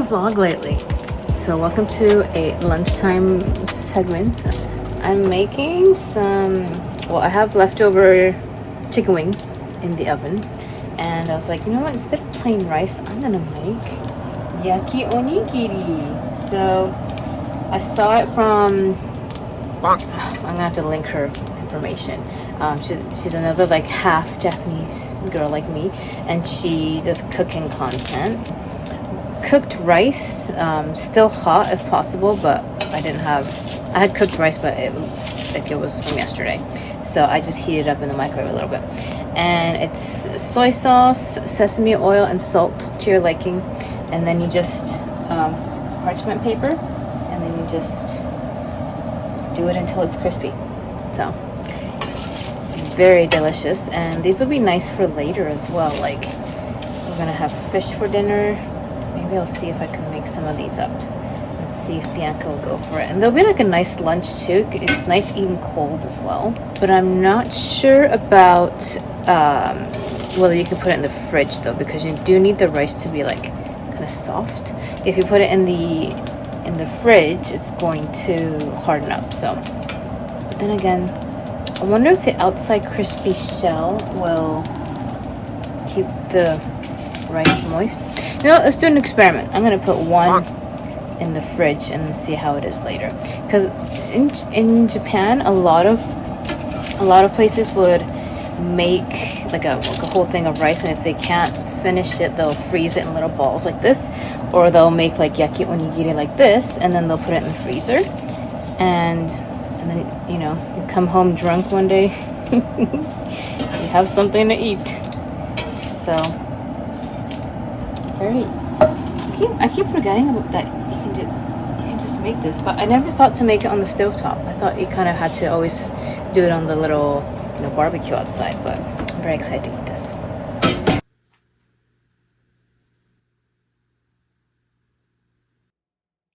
vlog lately. So welcome to a lunchtime segment. I'm making some, well, I have leftover chicken wings in the oven, and I was like, you know what, instead of plain rice, I'm gonna make Yaki Onigiri. So I saw it from, I'm gonna have to link her information. She's another like half Japanese girl like me, and she does cooking content. Cooked rice, still hot if possible, but I had cooked rice, but it was from yesterday, so I just heated it up in the microwave a little bit. And it's soy sauce, sesame oil, and salt to your liking, and then you just parchment paper, and then you just do it until it's crispy. So very delicious, and these will be nice for later as well. Like, we're gonna have fish for dinner. Maybe I'll see if I can make some of these up and see if Bianca will go for it. And there'll be like a nice lunch too. It's nice eating cold as well. But I'm not sure about whether you can put it in the fridge though, because you do need the rice to be like kind of soft. If you put it in the fridge, it's going to harden up. So, but then again, I wonder if the outside crispy shell will keep the rice moist. You know, let's do an experiment. I'm gonna put one in the fridge and see how it is later. Because in Japan, a lot of places would make like a whole thing of rice, and if they can't finish it, they'll freeze it in little balls like this, or they'll make like yaki onigiri like this, and then they'll put it in the freezer, and then you come home drunk one day, you have something to eat. So. I keep forgetting about that. You can just make this, but I never thought to make it on the stovetop. I thought you kind of had to always do it on the little barbecue outside. But I'm very excited to eat this.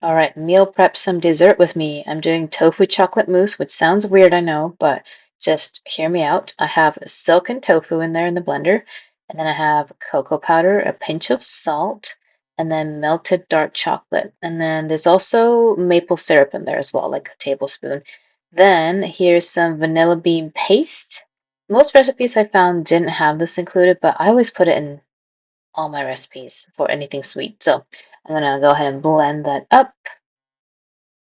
All right, meal prep some dessert with me. I'm doing tofu chocolate mousse, which sounds weird, I know, but just hear me out. I have silken tofu in there in the blender, and then I have cocoa powder, a pinch of salt, and then melted dark chocolate. And then there's also maple syrup in there as well, like a tablespoon. Then here's some vanilla bean paste. Most recipes I found didn't have this included, but I always put it in all my recipes for anything sweet. So I'm gonna go ahead and blend that up.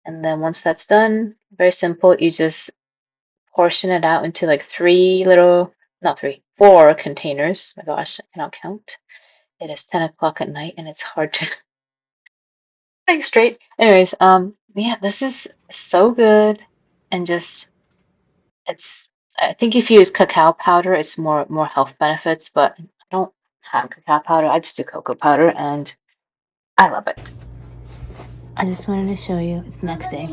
And then once that's done, very simple, you just portion it out into like four containers. My gosh, I cannot count. It is 10 o'clock at night and it's hard to think straight. Anyways, yeah, this is so good, and just it's I think if you use cacao powder, it's more health benefits, but I don't have cacao powder. I just do cocoa powder and I love it. I just wanted to show you, it's the next day,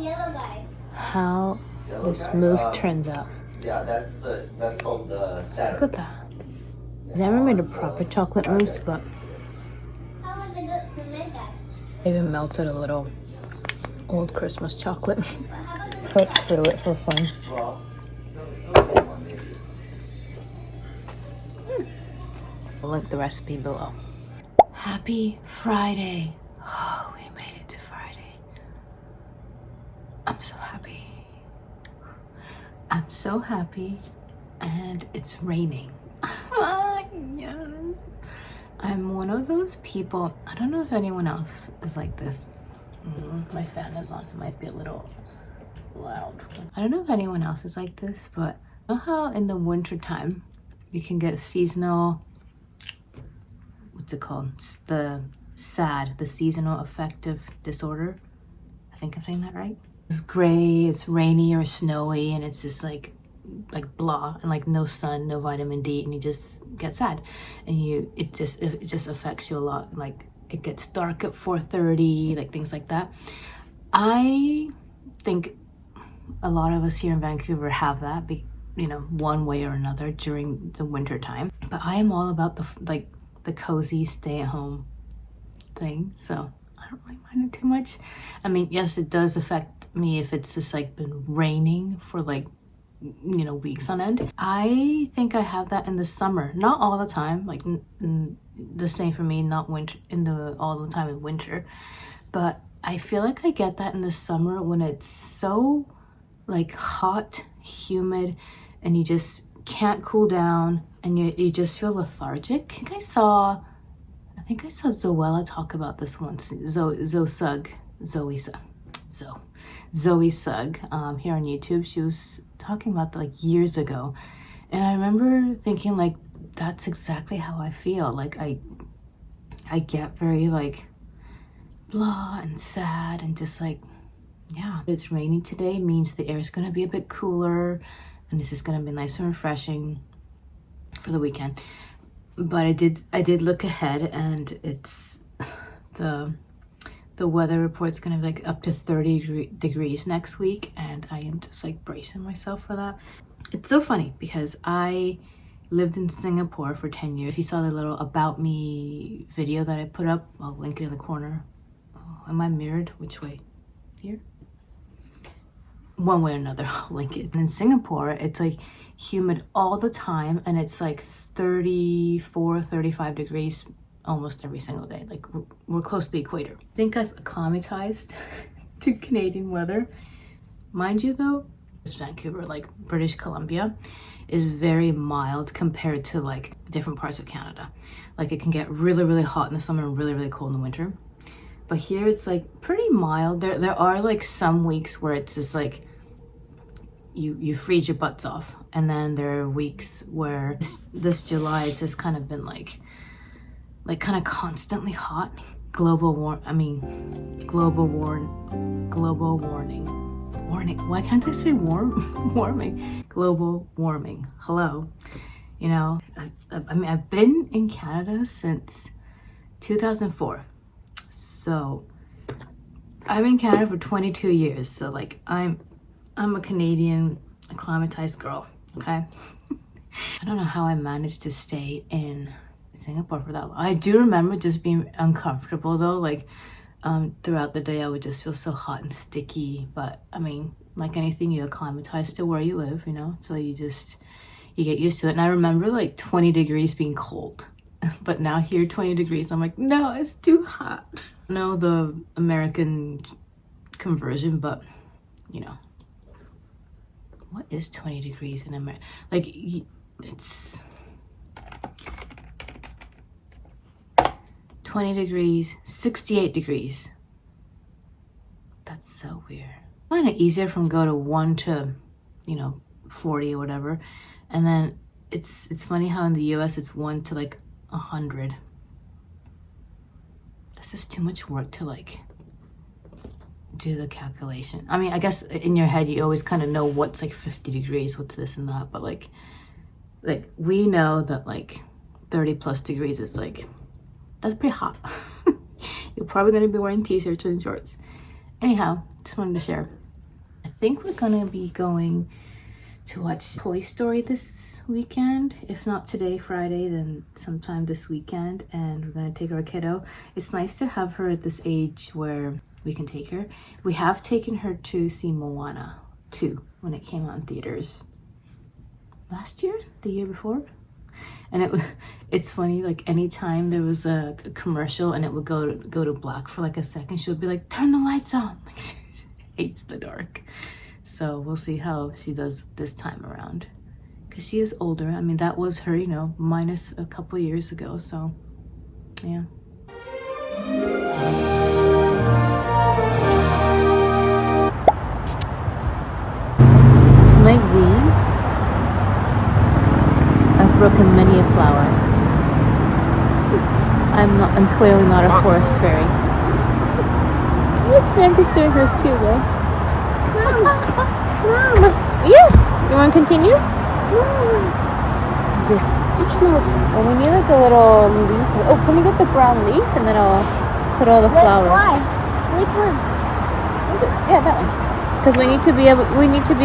how this mousse turns out. Yeah, that's called the Look at that. I've never made a proper chocolate mousse, but I even melted a little old Christmas chocolate. Put through it for fun. I'll link the recipe below. Happy Friday. Oh, we made it to Friday. I'm so happy. I'm so happy, and it's raining. Yes. I'm one of those people, I don't know if anyone else is like this. My fan is on, it might be a little loud. I don't know if anyone else is like this, but you know how in the winter time you can get seasonal, what's it called? The seasonal affective disorder. I think I'm saying that right. It's gray, it's rainy or snowy, and it's just like blah, and like no sun, no vitamin D, and you just get sad, and it just affects you a lot. Like it gets dark at 4:30, like things like that. I think a lot of us here in Vancouver have that, one way or another during the winter time. But I am all about the cozy stay-at-home thing, so I don't really mind it too much. I mean, yes, it does affect me if it's just like been raining for like weeks on end. I think I have that in the summer, not all the time, like the same for me, not winter all the time in winter. But I feel like I get that in the summer when it's so like hot, humid, and you just can't cool down, and you just feel lethargic. I think I saw Zoella talk about this once. Zoe Sugg here on YouTube. She was talking about that like years ago, and I remember thinking like that's exactly how I feel. Like I get very like blah and sad and just like, yeah. It's raining today means the air is gonna be a bit cooler, and this is gonna be nice and refreshing for the weekend. But I did look ahead, and it's the weather report's gonna be like up to 30 degrees next week, and I am just like bracing myself for that. It's so funny because I lived in Singapore for 10 years. If you saw the little about me video that I put up, I'll link it in the corner. Oh, am I mirrored? Which way? Here? One way or another, I'll link it. And in Singapore, it's like humid all the time, and it's like 34, 35 degrees almost every single day. Like we're close to the equator. I think I've acclimatized to Canadian weather. Mind you though, Vancouver, like British Columbia, is very mild compared to like different parts of Canada. Like it can get really, really hot in the summer and really, really cold in the winter. But here it's like pretty mild. There are like some weeks where it's just like you freeze your butts off, and then there are weeks where this July it's just kind of been like kind of constantly hot. Global warning. Why can't I say warming? Global warming. Hello. You know, I mean, I've been in Canada since 2004. So I've been in Canada for 22 years. So like I'm a Canadian acclimatized girl, okay? I don't know how I managed to stay in Singapore for that long. I do remember just being uncomfortable though, like throughout the day I would just feel so hot and sticky. But I mean, like anything, you acclimatize to where you live, you know, so you get used to it. And I remember like 20 degrees being cold, but now here 20 degrees I'm like, no, it's too hot. I know the American conversion, but you know, what is 20 degrees in America? Like it's 20 degrees, 68 degrees. That's so weird. I find it easier from go to 1 to, 40 or whatever. And then it's funny how in the US it's 1 to like 100. That's just too much work to like do the calculation. I mean, I guess in your head you always kind of know what's like 50 degrees, what's this and that, but like we know that like 30 plus degrees is like, that's pretty hot. You're probably gonna be wearing t-shirts and shorts. Anyhow, just wanted to share. I think we're gonna be going to watch Toy Story this weekend. If not today, Friday, then sometime this weekend. And we're gonna take our kiddo. It's nice to have her at this age where we can take her. We have taken her to see Moana 2 when it came out in theaters last year, the year before. And it's funny, like anytime there was a commercial and it would go to black for like a second, she would be like, turn the lights on. Like she hates the dark. So we'll see how she does this time around, because she is older. I mean, that was her, minus a couple years ago. So yeah. To make these, I've broken many a flower. I'm clearly not a forest fairy. Bianca's doing hers too, though. Mom. Yes. You want to continue? Mom. Yes. No. Oh, we need like a little leaf. Oh, can you get the brown leaf and then I'll put all the flowers. Why? Which one? Yeah, that one. Because we need to be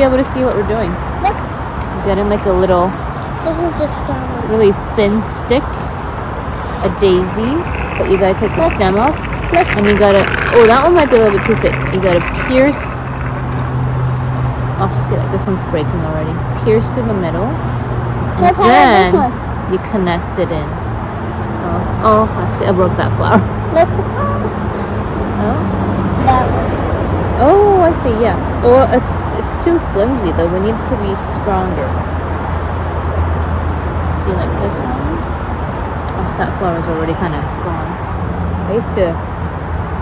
able to see what we're doing. Look. I'm getting like a little. This is the flower. Really thin stick, a daisy, but you gotta take the stem off, and you gotta, oh, that one might be a little bit too thick. You gotta pierce, oh, see, like this one's breaking already. Pierce to the middle, and Look, then this one. you connect it in. Oh, actually, I broke that flower. Look. Oh. That one. Oh, I see. Yeah. Well, it's too flimsy though. We need it to be stronger. See, like this one. Oh, that flower's already kind of gone. I used to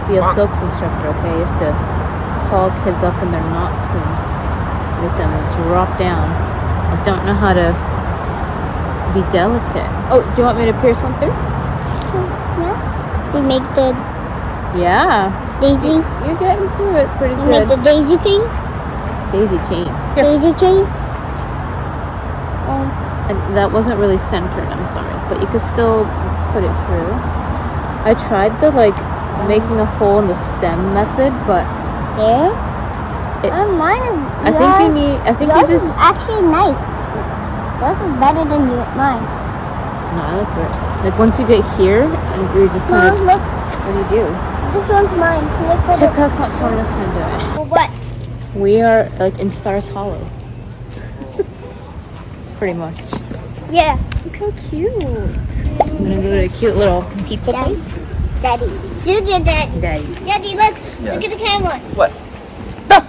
be a silks instructor. Okay, I used to haul kids up in their knots and make them drop down. I don't know how to be delicate. Oh, do you want me to pierce one through? Yeah. We make the Yeah. daisy. You're getting to it pretty We make good. the daisy thing. Daisy chain. Here. Daisy chain. And that wasn't really centered, I'm sorry. But you could still put it through. I tried the making a hole in the stem method, but There. It- Mine is. I think you need. I think you Yours is just. actually nice. Yours is better than mine. No, I like yours. Like once you get here, and you just kind Mom, of. look. What do you do? This one's mine. Can you put TikTok's not telling us how to do it. it? What? We are like in Stars Hollow. Pretty much. Yeah. Look how cute. I'm gonna go to a cute little pizza place. Daddy. Do your daddy. Daddy. Daddy, look. Yes. Look at the camera. What? I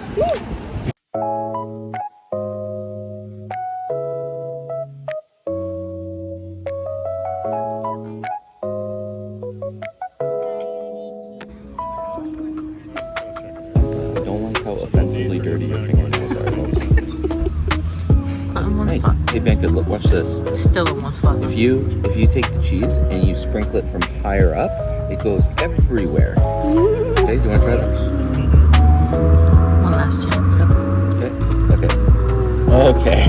don't like how offensively dirty your fingernails are. Nice. Hey Bianca, look, watch this. Still almost fun. If you take the cheese and you sprinkle it from higher up, it goes everywhere. Okay, you want to try that? One last chance. Okay. Okay.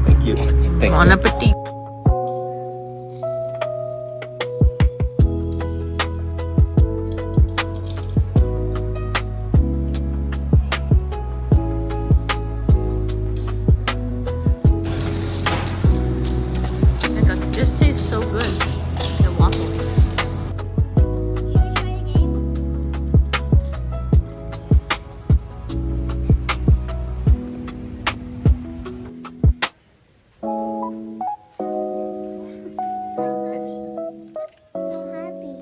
Thank you. Thanks. Bon man. appetit. It just tastes so good. The waffle. So happy.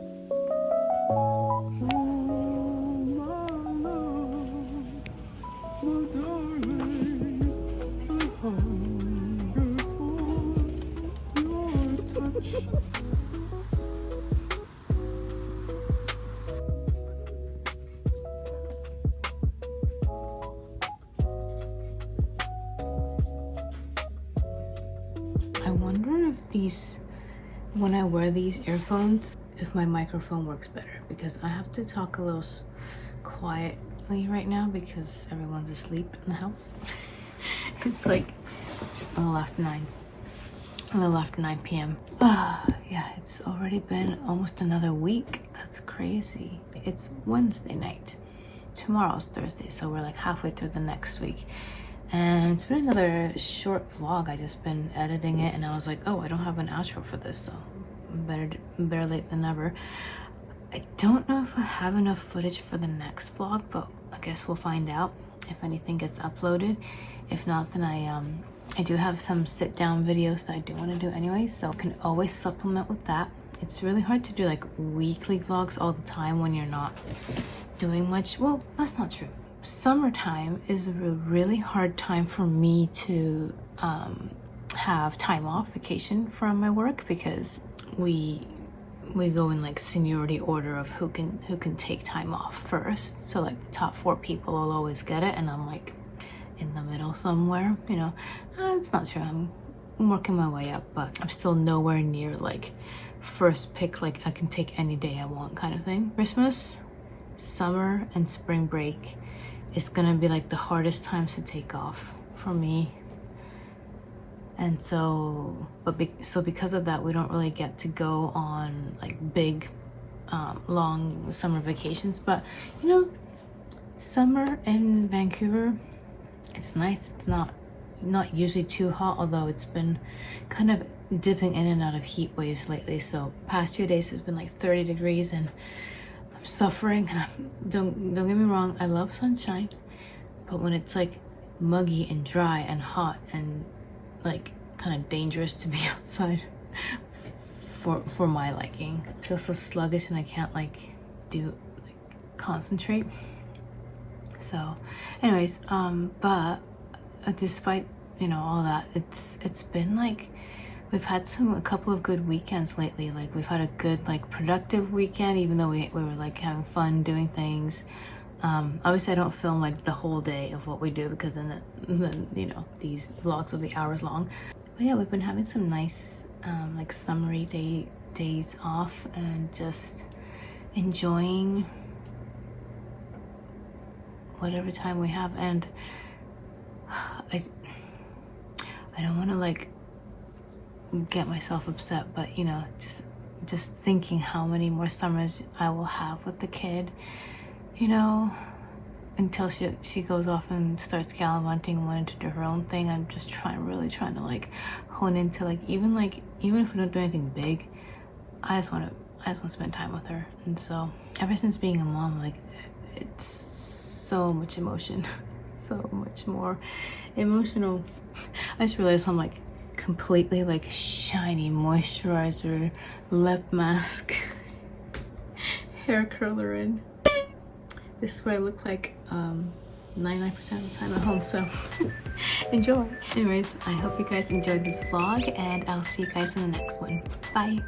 I wonder if when I wear these earphones, if my microphone works better, because I have to talk a little quietly right now because everyone's asleep in the house. It's like a little after 9 p.m. Yeah, it's already been almost another week. That's crazy. It's Wednesday night. Tomorrow's Thursday, so we're like halfway through the next week. And it's been another short vlog. I just been editing it and I was like, oh, I don't have an outro for this, so better late than never. I don't know if I have enough footage for the next vlog, but I guess we'll find out if anything gets uploaded. If not, then I do have some sit down videos that I do want to do anyway, so I can always supplement with that. It's really hard to do like weekly vlogs all the time when you're not doing much. Well, that's not true. Summertime is a really hard time for me to have time off, vacation from my work, because we go in like seniority order of who can take time off first. So like the top 4 people will always get it, and I'm like in the middle somewhere, you know. It's not true. I'm working my way up, but I'm still nowhere near like first pick, like I can take any day I want kind of thing. Christmas, summer, and spring break is gonna be like the hardest times to take off for me. And so because of that, we don't really get to go on like big long summer vacations. But you know, summer in Vancouver, it's nice. It's not usually too hot, although it's been kind of dipping in and out of heat waves lately. So past few days it's been like 30 degrees and I'm suffering. Don't get me wrong, I love sunshine, but when it's like muggy and dry and hot and like kind of dangerous to be outside for my liking. I feel so sluggish and I can't like concentrate. So anyways, but despite, you know, all that, it's been like we've had a couple of good weekends lately. Like we've had a good like productive weekend, even though we were like having fun doing things. Obviously I don't film like the whole day of what we do, because then you know, these vlogs will be hours long. But yeah, we've been having some nice like summery days off and just enjoying whatever time we have. And I don't want to like get myself upset, but you know, just thinking how many more summers I will have with the kid, you know, until she goes off and starts gallivanting and wanting to do her own thing. I'm just really trying to like hone into like even if we don't do anything big, I just want to spend time with her. And so ever since being a mom, like it's so much emotion, so much more emotional. I just realized I'm like completely like shiny moisturizer, lip mask, hair curler in. This is what I look like 99% of the time at home, so enjoy. Anyways, I hope you guys enjoyed this vlog, and I'll see you guys in the next one. Bye.